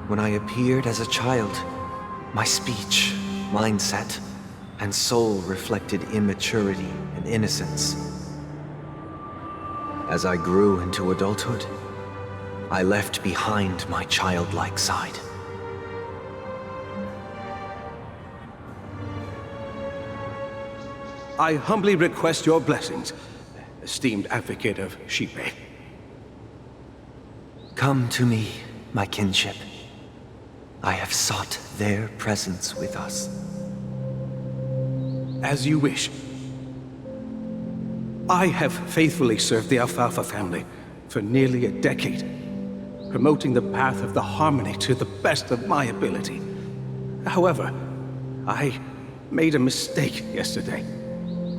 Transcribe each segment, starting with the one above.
When I appeared as a child, my speech, mindset, and soul reflected immaturity and innocence. As I grew into adulthood, I left behind my childlike side. I humbly request your blessings, esteemed advocate of Shipe. Come to me, my kinship. I have sought their presence with us. As you wish. I have faithfully served the Alfalfa family for nearly a decade, promoting the path of the harmony to the best of my ability. However, I made a mistake yesterday.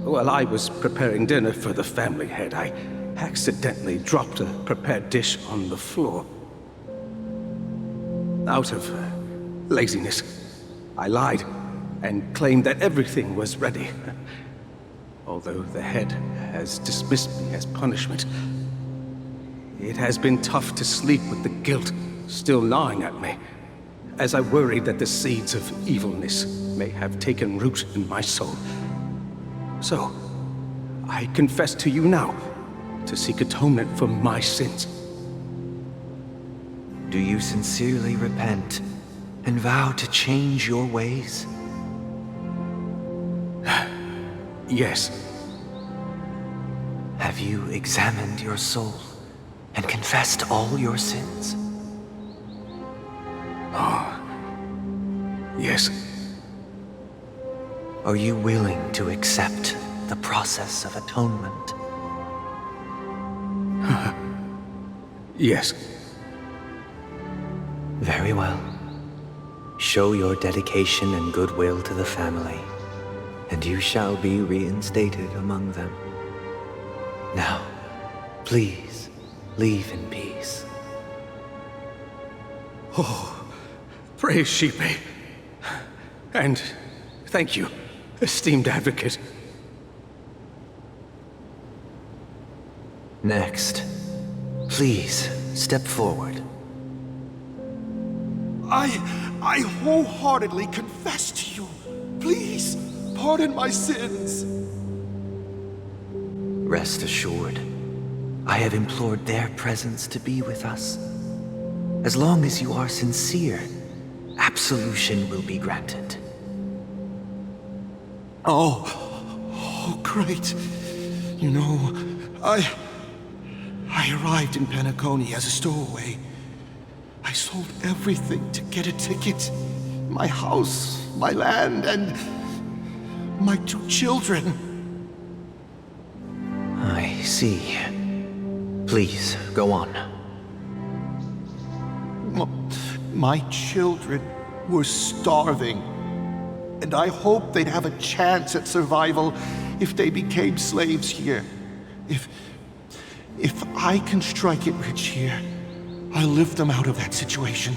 While I was preparing dinner for the family head, I accidentally dropped a prepared dish on the floor. Out of laziness, I lied and claimed that everything was ready. Although the head has dismissed me as punishment, it has been tough to sleep with the guilt still gnawing at me, as I worried that the seeds of evilness may have taken root in my soul. So, I confess to you now, to seek atonement for my sins. Do you sincerely repent and vow to change your ways? Yes. Have you examined your soul and confessed all your sins? Yes. Are you willing to accept the process of atonement? Yes. Very well. Show your dedication and goodwill to the family, and you shall be reinstated among them. Now, please, leave in peace. Oh, praise Shipe. And thank you, esteemed advocate. Next, please step forward. I wholeheartedly confess to you. Please, pardon my sins. Rest assured, I have implored their presence to be with us. As long as you are sincere, absolution will be granted. Oh, great. You know, I arrived in Penacony as a stowaway. I sold everything to get a ticket. My house, my land, and my 2 children. I see. Please, go on. My children were starving, and I hoped they'd have a chance at survival if they became slaves here. If I can strike it rich here, I'll lift them out of that situation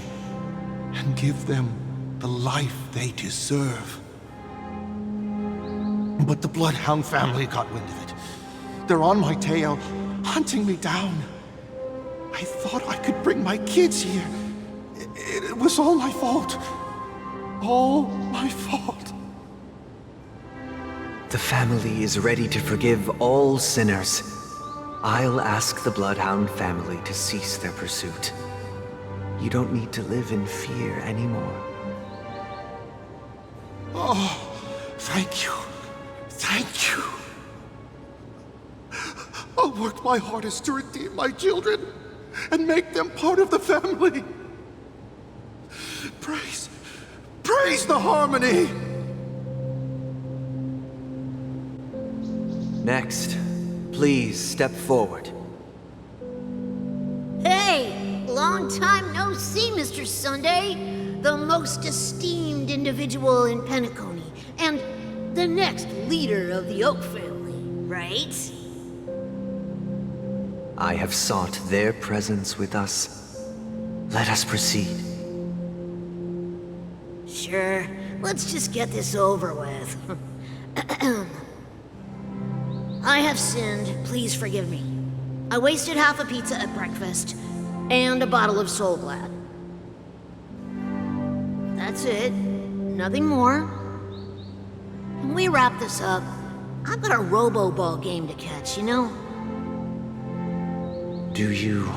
and give them the life they deserve. But the Bloodhound family got wind of it. They're on my tail, hunting me down. I thought I could bring my kids here. It was all my fault. All my fault. The family is ready to forgive all sinners. I'll ask the Bloodhound family to cease their pursuit. You don't need to live in fear anymore. Oh, thank you. Thank you. I'll work my hardest to redeem my children and make them part of the family. Praise the harmony! Next, please step forward. Hey! Long time no see, Mr. Sunday. The most esteemed individual in Penacony, and the next leader of the Oak family, right? I have sought their presence with us. Let us proceed. Sure, let's just get this over with. I have sinned, please forgive me. I wasted half a pizza at breakfast, and a bottle of Soul Glad. That's it. Nothing more. Can we wrap this up? I've got a robo-ball game to catch, you know? Do you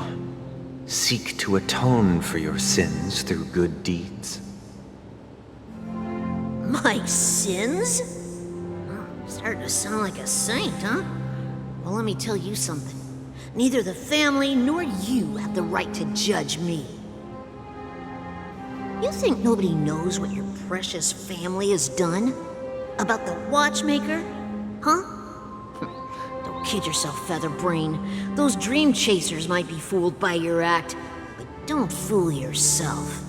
seek to atone for your sins through good deeds? My sins? Starting to sound like a saint, huh? Well, let me tell you something. Neither the family nor you have the right to judge me. You think nobody knows what your precious family has done? About the watchmaker? Huh? Don't kid yourself, Featherbrain. Those dream chasers might be fooled by your act, but don't fool yourself.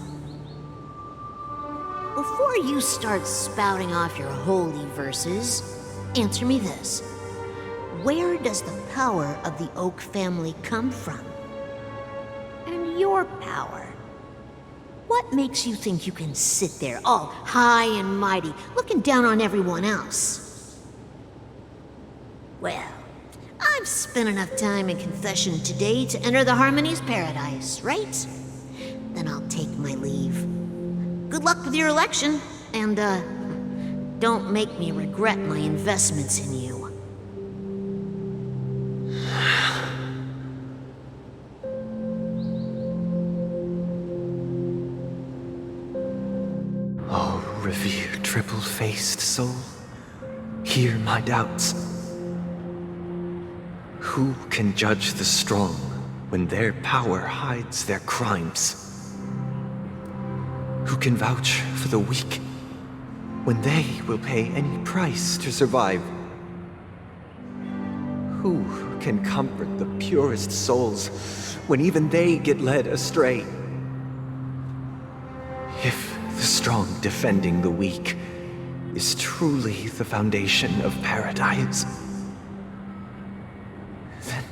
Before you start spouting off your holy verses, answer me this. Where does the power of the Oak family come from? And your power? What makes you think you can sit there all high and mighty, looking down on everyone else? Well, I've spent enough time in confession today to enter the Harmony's paradise, right? Then I'll take my leave. Good luck with your election, and, don't make me regret my investments in you. Oh, revered triple-faced soul, hear my doubts. Who can judge the strong when their power hides their crimes? Who can vouch for the weak when they will pay any price to survive? Who can comfort the purest souls when even they get led astray? If the strong defending the weak is truly the foundation of paradise, then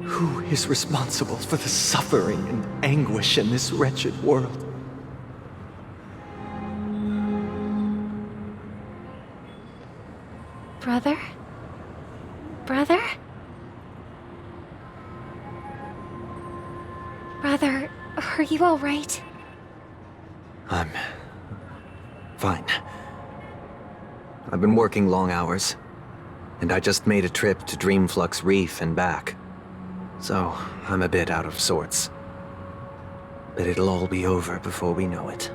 who is responsible for the suffering and anguish in this wretched world? Brother? Brother? Brother, are you all right? I'm fine. I've been working long hours, and I just made a trip to Dreamflux Reef and back. So, I'm a bit out of sorts. But it'll all be over before we know it.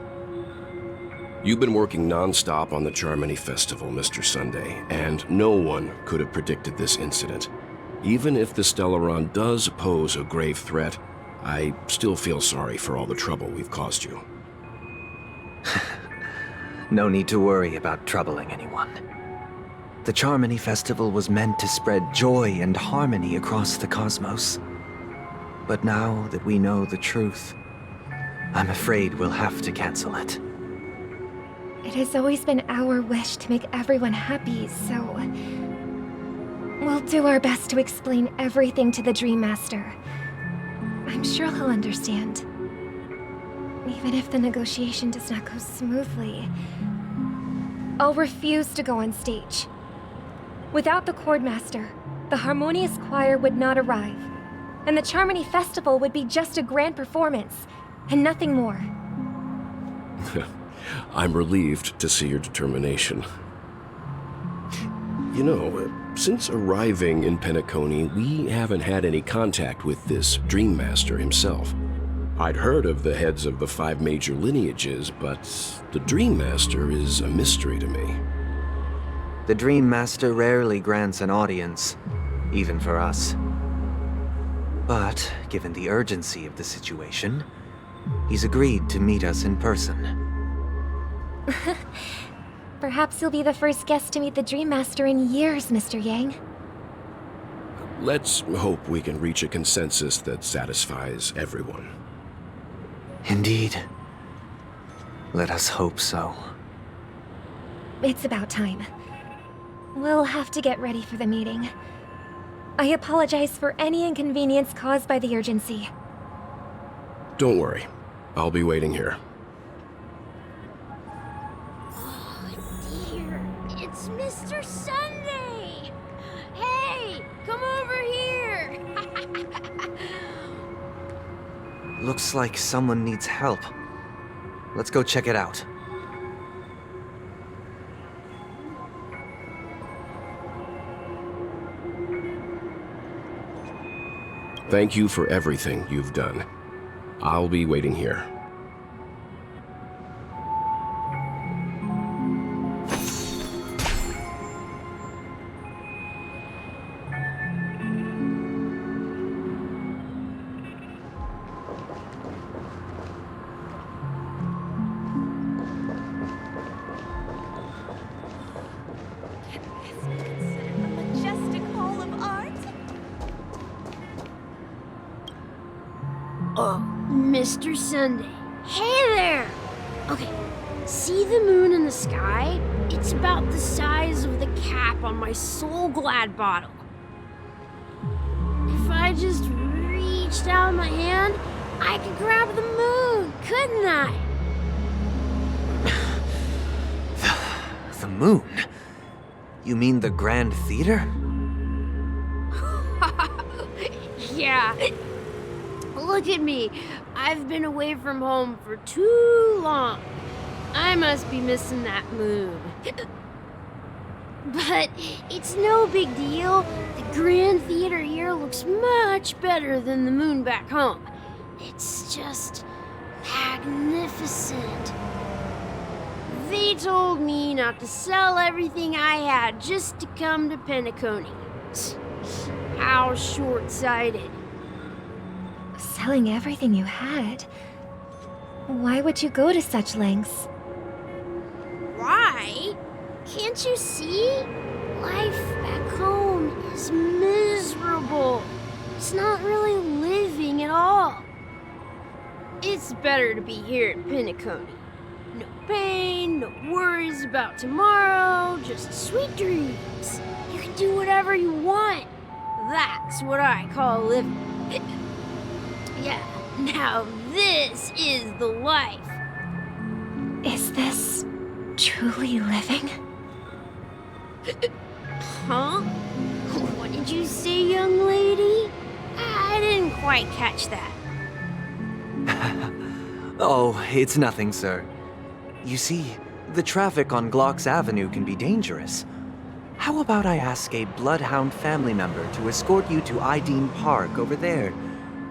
You've been working non-stop on the Charmony Festival, Mr. Sunday, and no one could have predicted this incident. Even if the Stellaron does pose a grave threat, I still feel sorry for all the trouble we've caused you. No need to worry about troubling anyone. The Charmony Festival was meant to spread joy and harmony across the cosmos. But now that we know the truth, I'm afraid we'll have to cancel it. It has always been our wish to make everyone happy, so... we'll do our best to explain everything to the Dream Master. I'm sure he'll understand. Even if the negotiation does not go smoothly, I'll refuse to go on stage. Without the Chordmaster, the Harmonious Choir would not arrive, and the Charmony Festival would be just a grand performance, and nothing more. I'm relieved to see your determination. You know, since arriving in Penacony, we haven't had any contact with this Dream Master himself. I'd heard of the heads of the 5 major lineages, but the Dream Master is a mystery to me. The Dream Master rarely grants an audience, even for us. But, given the urgency of the situation, he's agreed to meet us in person. Perhaps you'll be the first guest to meet the Dream Master in years, Mr. Yang. Let's hope we can reach a consensus that satisfies everyone. Indeed. Let us hope so. It's about time. We'll have to get ready for the meeting. I apologize for any inconvenience caused by the urgency. Don't worry. I'll be waiting here. Dear, it's Mr. Sunday! Hey, come over here! Looks like someone needs help. let's go check it out. Thank you for everything you've done. I'll be waiting here. Mr. Sunday. Hey there! Okay, see the moon in the sky? It's about the size of the cap on my Soul Glad bottle. If I just reached out my hand, I could grab the moon, couldn't I? The moon? You mean the Grand Theater? Yeah. Look at me. I've been away from home for too long. I must be missing that moon. But it's no big deal. The Grand Theater here looks much better than the moon back home. It's just magnificent. They told me not to sell everything I had just to come to Penacony. How short-sighted. Selling everything you had? Why would you go to such lengths? Why? Can't you see? Life back home is miserable. It's not really living at all. It's better to be here at Penacony. No pain, no worries about tomorrow, just sweet dreams. You can do whatever you want. That's what I call living. Yeah, now this is the life. Is this truly living? Huh? What did you say, young lady? I didn't quite catch that. Oh, it's nothing, sir. You see, the traffic on Glocks Avenue can be dangerous. How about I ask a Bloodhound family member to escort you to Ideen Park over there,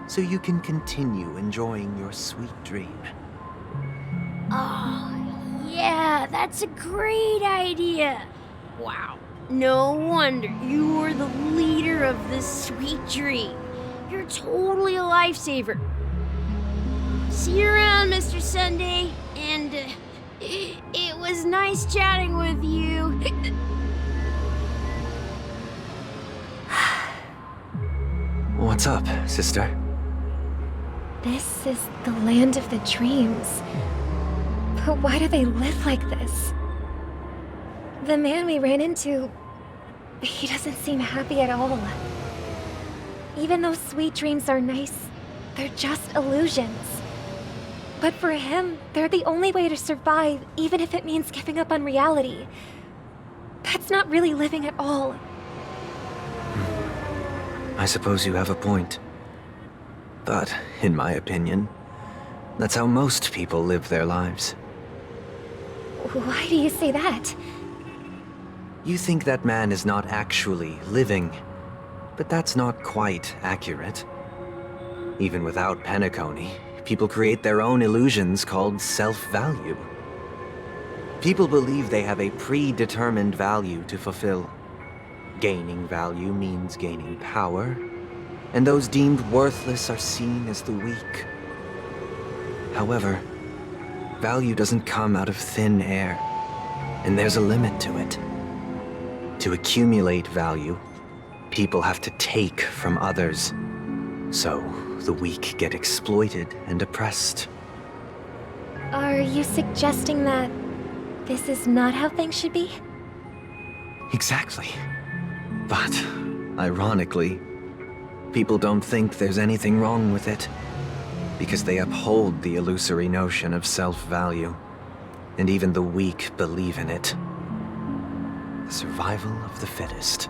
so you can continue enjoying your sweet dream? Oh, yeah, that's a great idea. Wow, no wonder you were the leader of this sweet dream. You're totally a lifesaver. See you around, Mr. Sunday, and it was nice chatting with you. What's up, sister? This is the land of the dreams. But why do they live like this? The man we ran into, he doesn't seem happy at all. Even though sweet dreams are nice, they're just illusions. But for him, they're the only way to survive, even if it means giving up on reality. That's not really living at all. I suppose you have a point. But, in my opinion, that's how most people live their lives. Why do you say that? You think that man is not actually living, but that's not quite accurate. Even without Penacony, people create their own illusions called self-value. People believe they have a predetermined value to fulfill. Gaining value means gaining power, and those deemed worthless are seen as the weak. However, value doesn't come out of thin air, and there's a limit to it. To accumulate value, people have to take from others, so the weak get exploited and oppressed. Are you suggesting that this is not how things should be? Exactly. But, ironically, people don't think there's anything wrong with it, because they uphold the illusory notion of self-value, and even the weak believe in it. The survival of the fittest.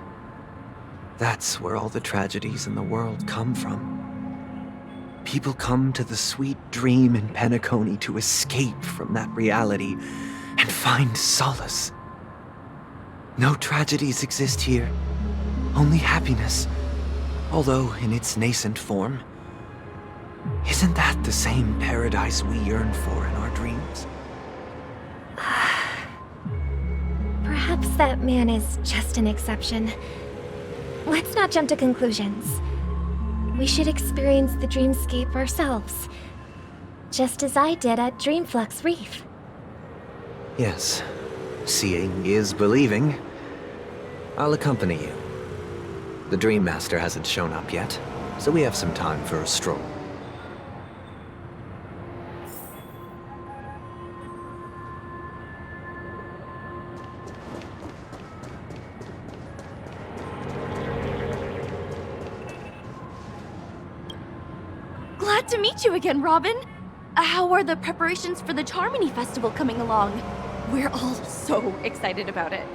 That's where all the tragedies in the world come from. people come to the sweet dream in Penacony to escape from that reality and find solace. No tragedies exist here, only happiness, although in its nascent form. Isn't that the same paradise we yearn for in our dreams? Perhaps that man is just an exception. Let's not jump to conclusions. We should experience the dreamscape ourselves, just as I did at Dreamflux Reef. Yes, seeing is believing. I'll accompany you. The Dream Master hasn't shown up yet, so we have some time for a stroll. Glad to meet you again, Robin. How are the preparations for the Charmony Festival coming along? We're all so excited about it.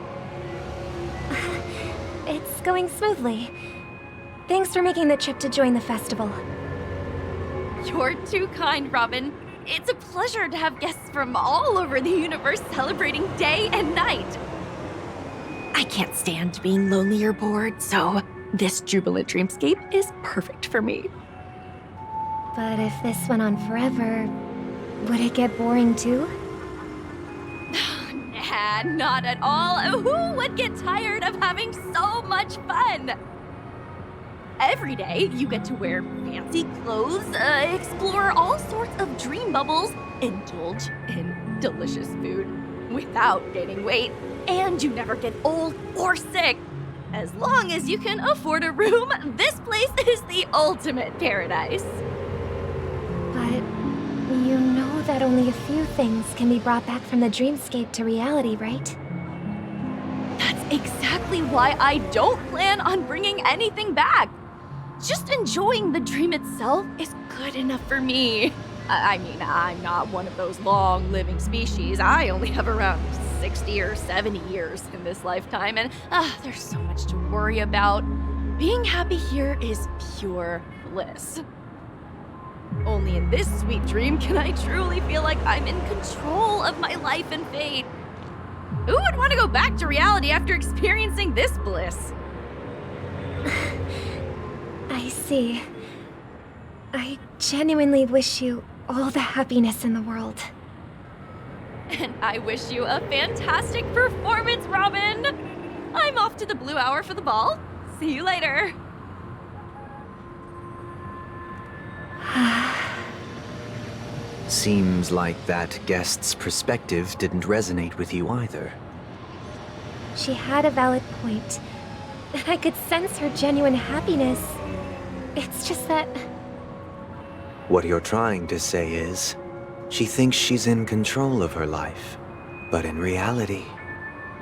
It's going smoothly. Thanks for making the trip to join the festival. You're too kind, Robin. It's a pleasure to have guests from all over the universe celebrating day and night. I can't stand being lonely or bored, so this jubilant dreamscape is perfect for me. But if this went on forever, would it get boring too? Nah, not at all. Who would get tired of having so much fun? Every day, you get to wear fancy clothes, explore all sorts of dream bubbles, indulge in delicious food without gaining weight, and you never get old or sick. As long as you can afford a room, this place is the ultimate paradise. But you know that only a few things can be brought back from the dreamscape to reality, right? That's exactly why I don't plan on bringing anything back. Just enjoying the dream itself is good enough for me. I mean, I'm not one of those long-living species. I only have around 60 or 70 years in this lifetime, and there's so much to worry about. Being happy here is pure bliss. Only in this sweet dream can I truly feel like I'm in control of my life and fate. Who would want to go back to reality after experiencing this bliss? I see. I genuinely wish you all the happiness in the world. And I wish you a fantastic performance, Robin! I'm off to the Blue Hour for the ball. See you later. Seems like that guest's perspective didn't resonate with you either. She had a valid point, and I could sense her genuine happiness. It's just that... What you're trying to say is, she thinks she's in control of her life, but in reality,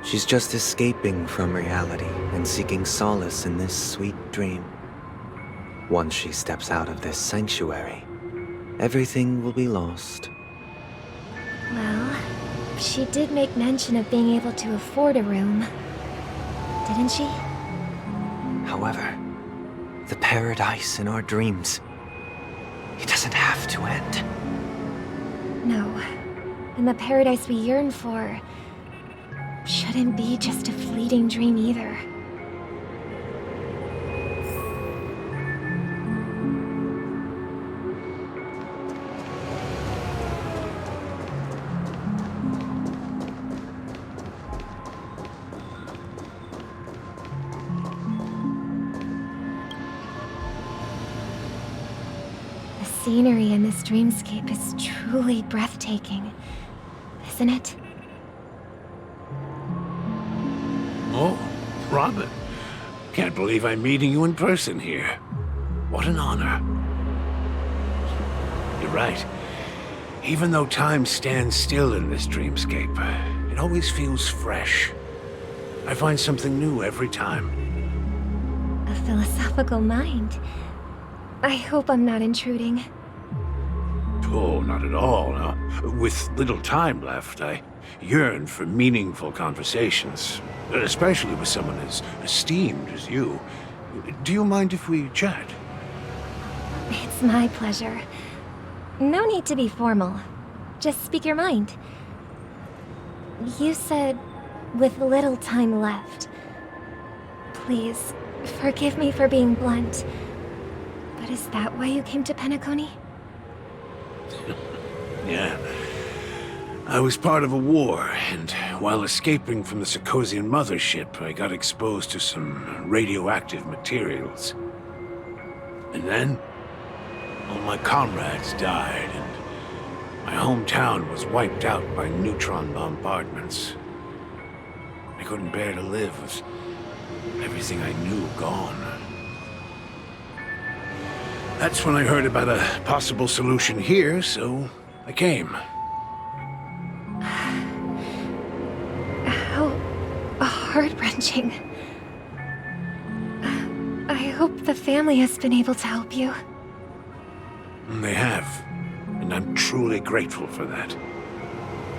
she's just escaping from reality and seeking solace in this sweet dream. Once she steps out of this sanctuary, everything will be lost. Well, she did make mention of being able to afford a room, didn't she? However, the paradise in our dreams, it doesn't have to end. No, and the paradise we yearn for shouldn't be just a fleeting dream either. The scenery in this dreamscape is truly breathtaking, isn't it? Oh, Robin. Can't believe I'm meeting you in person here. What an honor. You're right. Even though time stands still in this dreamscape, it always feels fresh. I find something new every time. A philosophical mind. I hope I'm not intruding. Oh, not at all. With little time left, I yearn for meaningful conversations, especially with someone as esteemed as you. Do you mind if we chat? It's my pleasure. No need to be formal. Just speak your mind. You said, with little time left. Please, forgive me for being blunt. But is that why you came to Penacony? Yeah. I was part of a war, and while escaping from the Sarkosian mothership, I got exposed to some radioactive materials. And then, all my comrades died, and my hometown was wiped out by neutron bombardments. I couldn't bear to live with everything I knew gone. That's when I heard about a possible solution here, so I came. How heart-wrenching. I hope the family has been able to help you. They have, and I'm truly grateful for that.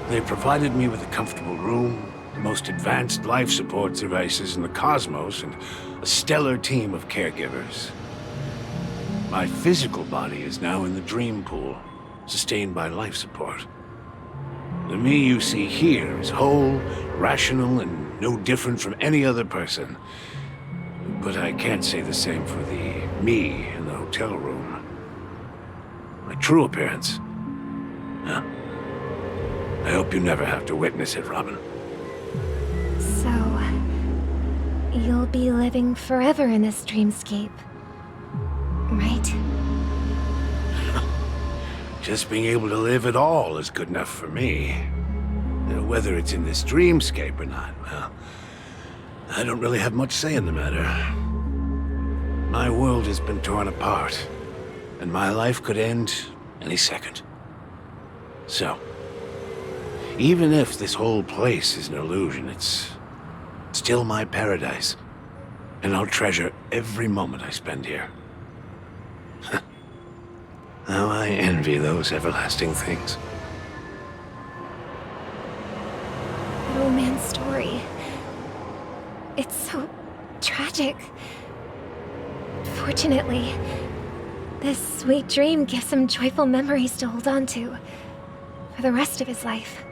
They provided me with a comfortable room, the most advanced life support devices in the cosmos, and a stellar team of caregivers. My physical body is now in the dream pool, sustained by life support. The me you see here is whole, rational, and no different from any other person. But I can't say the same for the me in the hotel room. My true appearance? Huh. I hope you never have to witness it, Robin. So, you'll be living forever in this dreamscape, right? Just being able to live at all is good enough for me. Whether it's in this dreamscape or not, well, I don't really have much say in the matter. My world has been torn apart, and my life could end any second. So, even if this whole place is an illusion, it's still my paradise, and I'll treasure every moment I spend here. How I envy those everlasting things. That old man's story. It's so tragic. Fortunately, this sweet dream gives him joyful memories to hold on to for the rest of his life.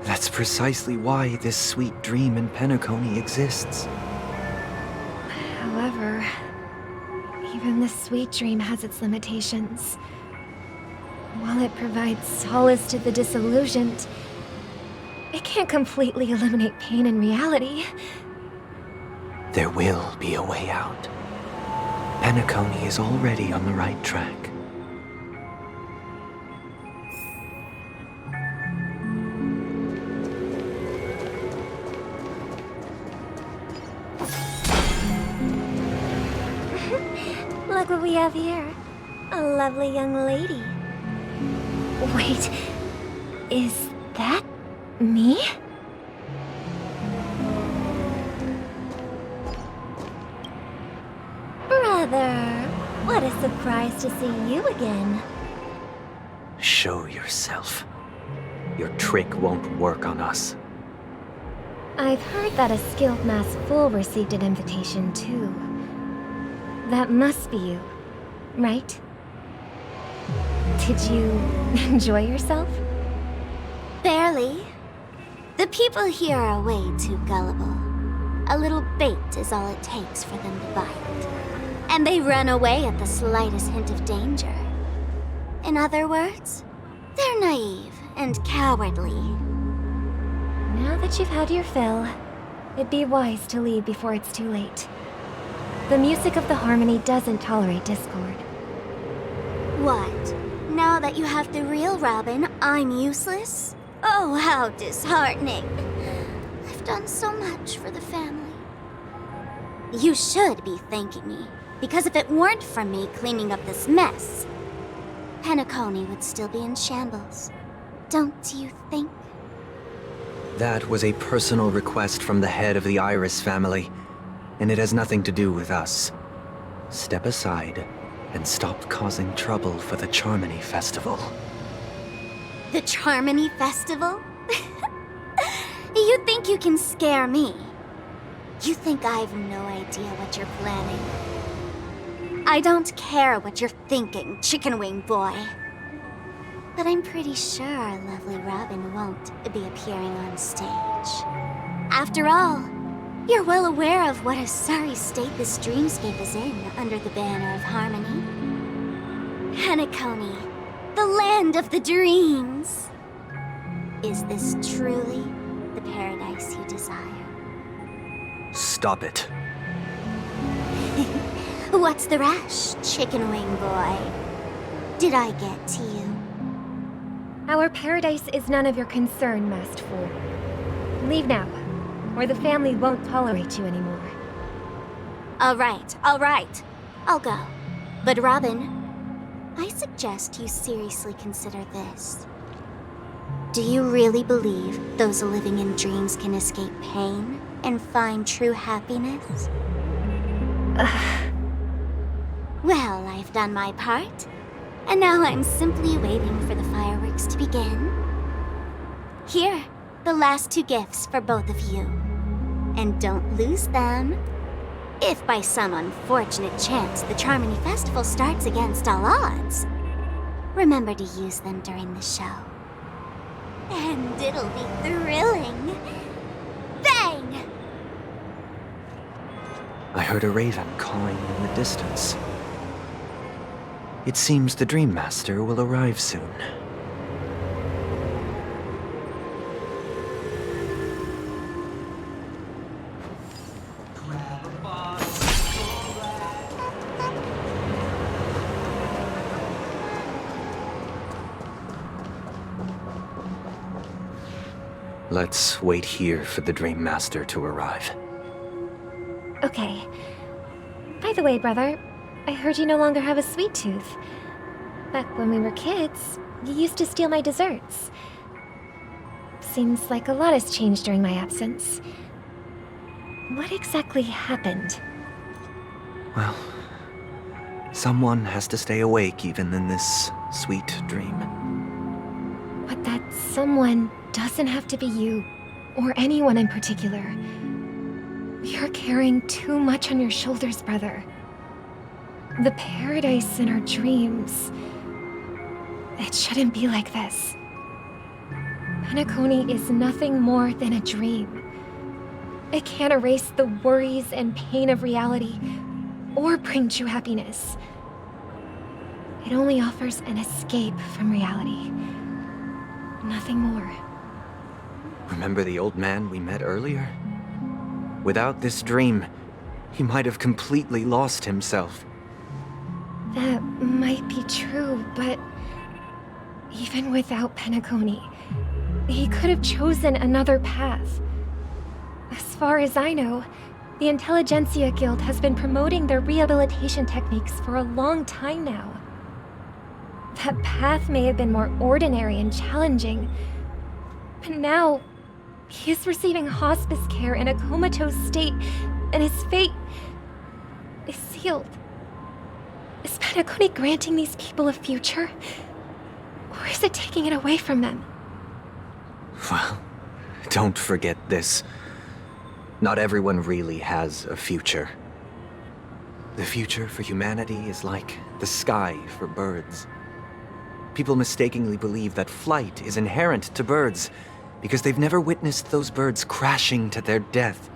That's precisely why this sweet dream in Penacony exists. However, even this sweet dream has its limitations. While it provides solace to the disillusioned, it can't completely eliminate pain in reality. There will be a way out. Penacony is already on the right track. Look what we have here. A lovely young lady. Wait, is that me? Brother, what a surprise to see you again. Show yourself. Your trick won't work on us. I've heard that a skilled mass fool received an invitation too. That must be you, right? Did you enjoy yourself? Barely. The people here are way too gullible. A little bait is all it takes for them to bite. And they run away at the slightest hint of danger. In other words, they're naive and cowardly. Now that you've had your fill, it'd be wise to leave before it's too late. The music of the harmony doesn't tolerate discord. What? Now that you have the real Robin, I'm useless? Oh, how disheartening. I've done so much for the family. You should be thanking me, because if it weren't for me cleaning up this mess, Penacony would still be in shambles. Don't you think? That was a personal request from the head of the Iris family, and it has nothing to do with us. Step aside and stop causing trouble for the Charmony Festival. The Charmony Festival? You think you can scare me? You think I have no idea what you're planning? I don't care what you're thinking, chicken wing boy. But I'm pretty sure our lovely Robin won't be appearing on stage. After all, you're well aware of what a sorry state this dreamscape is in under the banner of harmony. Penacony, the land of the dreams. Is this truly the paradise you desire? Stop it. What's the rush, chicken wing boy? Did I get to you? Our paradise is none of your concern, masked fool. Leave now, or the family won't tolerate you anymore. All right. I'll go. But Robin, I suggest you seriously consider this. Do you really believe those living in dreams can escape pain and find true happiness? Well, I've done my part, and now I'm simply waiting for the fireworks to begin. Here, the last 2 gifts for both of you. And don't lose them. If by some unfortunate chance the Charmony Festival starts against all odds, remember to use them during the show. And it'll be thrilling. Bang! I heard a raven cawing in the distance. It seems the Dream Master will arrive soon. Let's wait here for the Dream Master to arrive. Okay. By the way, brother, I heard you no longer have a sweet tooth. Back when we were kids, you used to steal my desserts. Seems like a lot has changed during my absence. What exactly happened? Well, someone has to stay awake even in this sweet dream. But that someone doesn't have to be you, or anyone in particular. You're carrying too much on your shoulders, brother. The paradise in our dreams. It shouldn't be like this. Penacony is nothing more than a dream. It can't erase the worries and pain of reality, or bring true happiness. It only offers an escape from reality. Nothing more. Remember the old man we met earlier? Without this dream, he might have completely lost himself. That might be true, but even without Penacony, he could have chosen another path. As far as I know, the Intelligentsia Guild has been promoting their rehabilitation techniques for a long time now. That path may have been more ordinary and challenging, but now he is receiving hospice care in a comatose state, and his fate is sealed. Is Penacony granting these people a future? Or is it taking it away from them? Well, don't forget this. Not everyone really has a future. The future for humanity is like the sky for birds. People mistakenly believe that flight is inherent to birds because they've never witnessed those birds crashing to their death.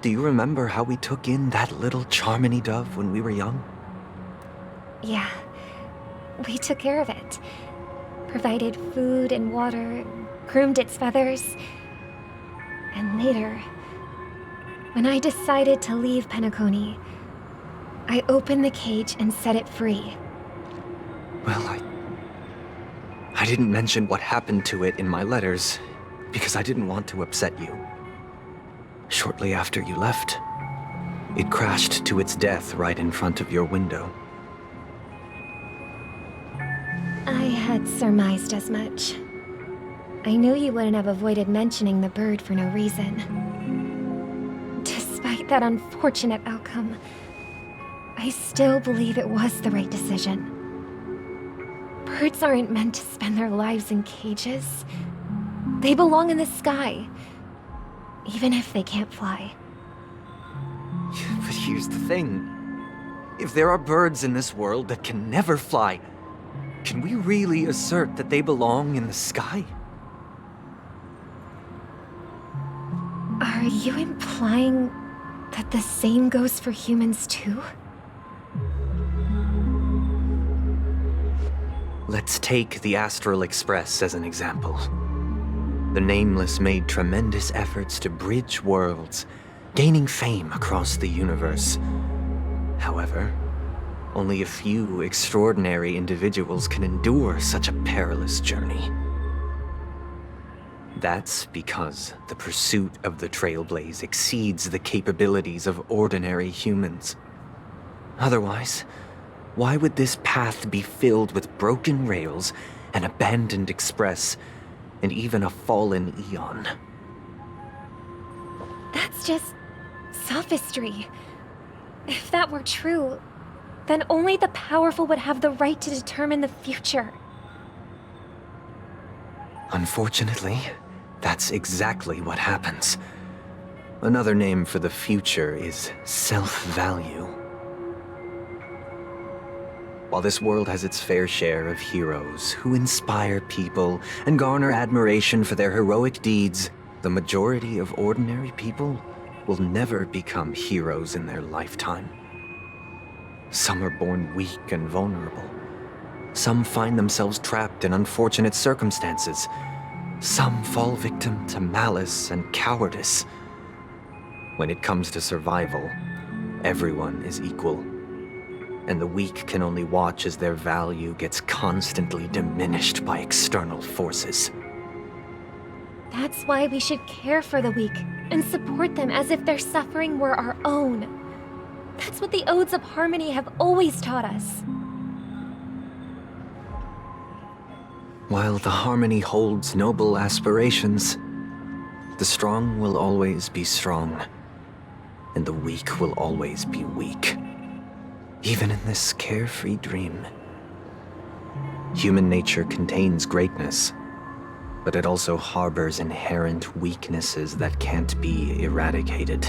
Do you remember how we took in that little Charmony dove when we were young? Yeah, we took care of it. Provided food and water, groomed its feathers. And later, when I decided to leave Penacony, I opened the cage and set it free. Well, I didn't mention what happened to it in my letters because I didn't want to upset you. Shortly after you left, it crashed to its death right in front of your window. I had surmised as much. I knew you wouldn't have avoided mentioning the bird for no reason. Despite that unfortunate outcome, I still believe it was the right decision. Birds aren't meant to spend their lives in cages. They belong in the sky, even if they can't fly. But here's the thing. If there are birds in this world that can never fly, can we really assert that they belong in the sky? Are you implying that the same goes for humans too? Let's take the Astral Express as an example. The Nameless made tremendous efforts to bridge worlds, gaining fame across the universe. However, only a few extraordinary individuals can endure such a perilous journey. That's because the pursuit of the Trailblaze exceeds the capabilities of ordinary humans. Otherwise, why would this path be filled with broken rails, an abandoned express, and even a fallen Eon? That's just sophistry. If that were true, then only the powerful would have the right to determine the future. Unfortunately, that's exactly what happens. Another name for the future is self-value. While this world has its fair share of heroes who inspire people and garner admiration for their heroic deeds, the majority of ordinary people will never become heroes in their lifetime. Some are born weak and vulnerable. Some find themselves trapped in unfortunate circumstances. Some fall victim to malice and cowardice. When it comes to survival, everyone is equal. And the weak can only watch as their value gets constantly diminished by external forces. That's why we should care for the weak and support them as if their suffering were our own. That's what the Odes of Harmony have always taught us. While the Harmony holds noble aspirations, the strong will always be strong, and the weak will always be weak. Even in this carefree dream. Human nature contains greatness, but it also harbors inherent weaknesses that can't be eradicated.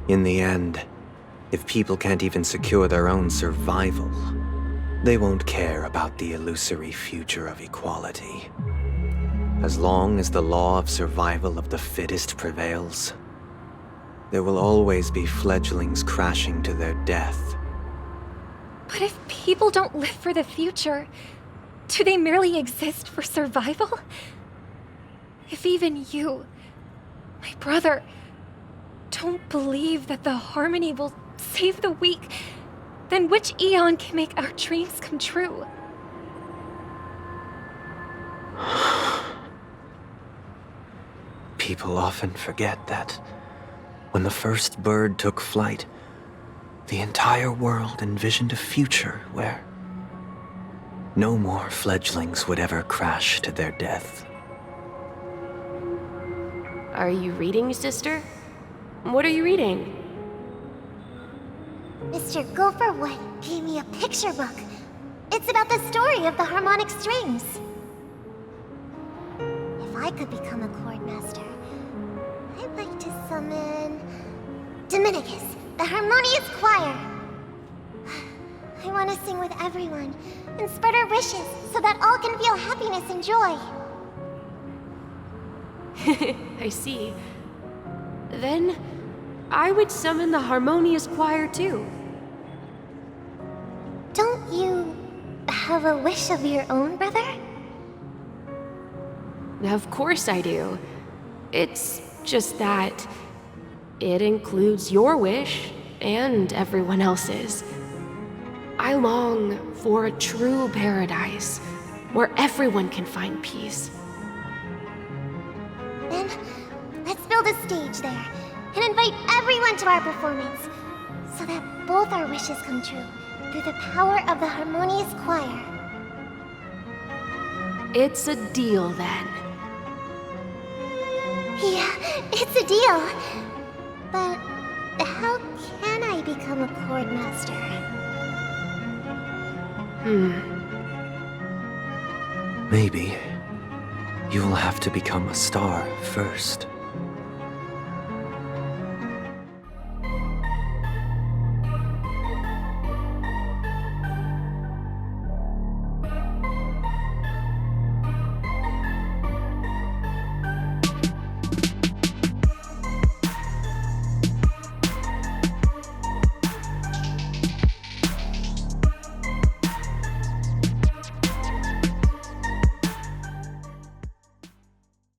In the end, if people can't even secure their own survival, they won't care about the illusory future of equality. As long as the law of survival of the fittest prevails, there will always be fledglings crashing to their death. But if people don't live for the future, do they merely exist for survival? If even you, my brother, don't believe that the Harmony will save the weak, then which Eon can make our dreams come true? People often forget that when the first bird took flight, the entire world envisioned a future where no more fledglings would ever crash to their death. Are you reading, sister? What are you reading? Mr. Gopherwood gave me a picture book. It's about the story of the harmonic strings. If I could become a chord master, I'd like to summon Dominicus, the harmonious choir. I want to sing with everyone and spread our wishes so that all can feel happiness and joy. I see. Then, I would summon the harmonious choir too. Don't you have a wish of your own, brother? Of course I do. It's just that it includes your wish and everyone else's. I long for a true paradise where everyone can find peace. Then, let's build a stage there and invite everyone to our performance so that both our wishes come true through the power of the harmonious choir. It's a deal then. Yeah, it's a deal. But how can I become a chord master? Maybe you'll have to become a star first.